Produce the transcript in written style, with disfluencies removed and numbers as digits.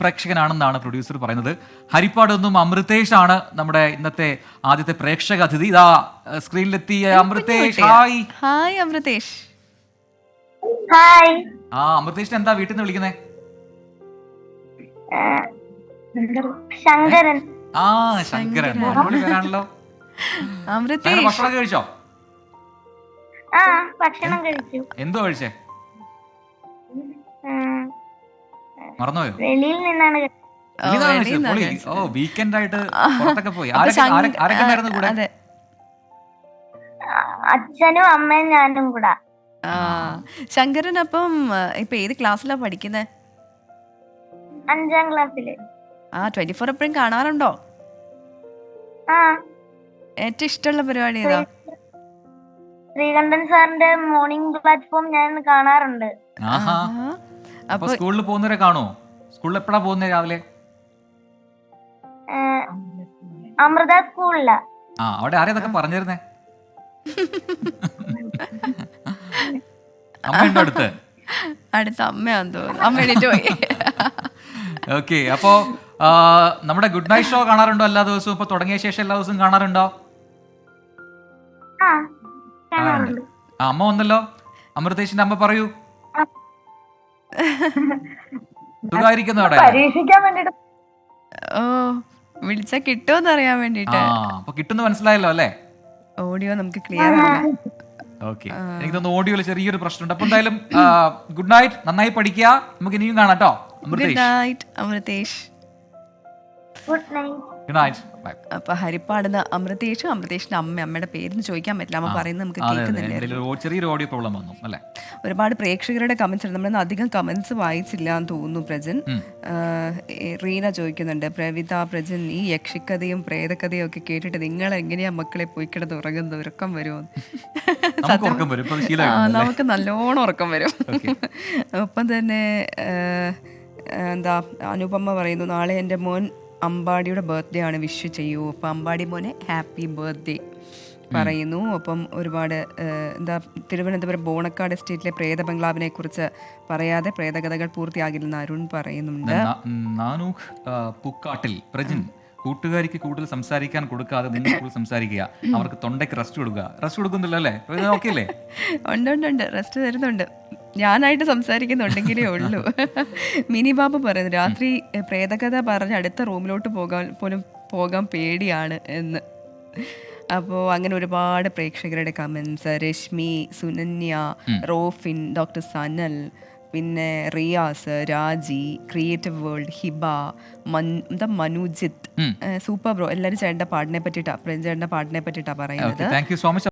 പ്രേക്ഷകനാണെന്നാണ് producer പറയുന്നത്. ഹരിപ്പാട് നിന്നും അമൃതേഷ് ആണ് നമ്മുടെ ഇന്നത്തെ ആദ്യത്തെ പ്രേക്ഷക അതിഥി. ഇതാ സ്ക്രീനിലെത്തിയ Amritesh. Hi. Hi Amritesh. Hi. അമൃതേഷിന് എന്താ വീട്ടിൽ നിന്ന് വിളിക്കുന്നേ? ശങ്കരൻ. ശങ്കരൻ പേരാണല്ലോ. അമൃതേഷ് ഭക്ഷണം കഴിച്ചോ? ഭക്ഷണം കഴിച്ചു. എന്തോ കഴിച്ചേ? മറന്നുപോയോ? വെളിയിൽ നിന്നാണ് വീക്കെൻഡ് ആയിട്ട് പുറത്തൊക്കെ പോയി. ആരൊക്കെ കൂടെ? അച്ഛനും അമ്മയും ഞാനും കൂടെ. ശങ്കരൻ അപ്പം ഇപ്പൊ ഏത് ക്ലാസ്സിലാ പഠിക്കുന്നേ? 5ാം ക്ലാസ്സില്. 24 എപ്പോഴും കാണാറുണ്ടോ? ഏറ്റവും ഇഷ്ടമുള്ള പരിപാടി ഏതാ? ശ്രീകണ്ഠൻ സാറിന്റെ മോർണിംഗ് പ്ലാറ്റ്ഫോം ഞാൻ കാണാറുണ്ട്. അപ്പൊ സ്കൂളിൽ പോകുന്നവരെ കാണുമോ? സ്കൂളിൽ എപ്പോഴാ പോകുന്നേ? രാവിലെ അമൃത സ്കൂളില. അവിടെ ആരെയൊക്കെ പറഞ്ഞിരുന്നേ? അമ്മയുണ്ടോ അടുത്ത്? അടുത്ത അമ്മയാന്ന് തോന്നുന്നു. അമ്മ എണീറ്റ് പോയി. ഓക്കെ. അപ്പോ നമ്മുടെ ഗുഡ് നൈറ്റ് ഷോ കാണാറുണ്ടോ എല്ലാ ദിവസവും? ഇപ്പൊ തുടങ്ങിയ ശേഷം എല്ലാ ദിവസവും കാണാറുണ്ടോ? അമ്മ വന്നല്ലോ. അമൃതേഷിന്റെ അമ്മ പറയൂ. സുഖായിരിക്കുന്നു അവിടെ? പരീക്ഷിക്കാൻ വേണ്ടിട്ട്. വിളിച്ചാ കിട്ടുമെന്ന് അറിയാൻ വേണ്ടിട്ട്. അപ്പൊ കിട്ടുന്ന മനസ്സിലായല്ലോ അല്ലേ? ഓഡിയോ നമുക്ക് ക്ലിയർ ആണ്. ഓക്കെ. എനിക്ക് തോന്നുന്നു ഓഡിയോയിൽ ചെറിയൊരു പ്രശ്നമുണ്ട്. അപ്പൊ എന്തായാലും ഗുഡ് നൈറ്റ്. നന്നായി പഠിക്കുക. നമുക്ക് ഇനിയും കാണാം കേട്ടോ. Good night Amruthesh. Good night. Good night. Bye. അപ്പൊ ഹരിപ്പാടുന്ന അമൃതേഷും അമൃതേഷിന്റെ അമ്മയുടെ പേരിന് ചോദിക്കാൻ പറ്റില്ല. അമ്മ പറയുന്നത് നമുക്ക് കേൾക്കുന്നില്ല. ചെറിയൊരു ഓഡിയോ പ്രോബ്ലം വന്നു അല്ലേ? ഒരുപാട് പ്രേക്ഷകരുടെ കമന്റ്സ് ഉണ്ട്. നമ്മളൊന്നും അധികം കമന്റ്സ് വായിച്ചില്ല എന്ന് തോന്നുന്നു. പ്രജൻ റീന ചോദിക്കുന്നുണ്ട്, പ്രജൻ ഈ യക്ഷിക്കഥയും പ്രേതകഥയും ഒക്കെ കേട്ടിട്ട് നിങ്ങൾ എങ്ങനെയാ മക്കളെ പോയി കിടന്ന് ഉറങ്ങുന്നത്? ഉറക്കം വരുമോ? നമുക്ക് നല്ലോണം ഉറക്കം വരും. ഒപ്പം തന്നെ എന്താ അനുപമ പറയുന്നു, നാളെ എൻ്റെ മോൻ അമ്പാടിയുടെ ബർത്ത്ഡേ ആണ്, വിഷ് ചെയ്യൂ. അപ്പം അമ്പാടി മോനെ ഹാപ്പി ബർത്ത്ഡേ പറയുന്നു. ഒപ്പം ഒരുപാട് എന്താ തിരുവനന്തപുരം ബോണക്കാട് എസ്റ്റേറ്റിലെ പ്രേത ബംഗ്ലാവിനെ കുറിച്ച് പറയാതെ പ്രേതകഥകൾ പൂർത്തിയാകില്ലെന്ന് അരുൺ പറയുന്നുണ്ട്. പൂക്കാട്ടിൽ പ്രജിൻ കൂട്ടുകാരിക്ക് കൂടുതൽ സംസാരിക്കാൻ കൊടുക്കാതെ നിങ്ങൾ കൂടുതൽ സംസാരിക്കുക. അവർക്ക് തൊണ്ടയ്ക്ക് റെസ്റ്റ് കൊടുക്കുക. റെസ്റ്റ് കൊടുക്കുന്നില്ല അല്ലേ? ഓക്കെയല്ലേ? ഉണ്ട് റെസ്റ്റ് തരുന്നുണ്ട്. ഞാനായിട്ട് സംസാരിക്കുന്നുണ്ടെങ്കിലേ ഉള്ളൂ. മിനി ബാബു പറയുന്നു, രാത്രി പ്രേതകഥ പറഞ്ഞ് അടുത്ത റൂമിലോട്ട് പോകാൻ പേടിയാണ് എന്ന്. അപ്പോൾ അങ്ങനെ ഒരുപാട് പ്രേക്ഷകരുടെ കമൻസ്. രശ്മി, സുനന്യ, റോഫിൻ, ഡോക്ടർ സനൽ, പിന്നെ Riyas, Raji, creative world, Hiba, Manujith, super bro, എല്ലാവരും ചേട്ടൻ്റെ പാട്ടിനെ പറ്റിയിട്ടാണ് പറയുന്നത്. Thank you so much.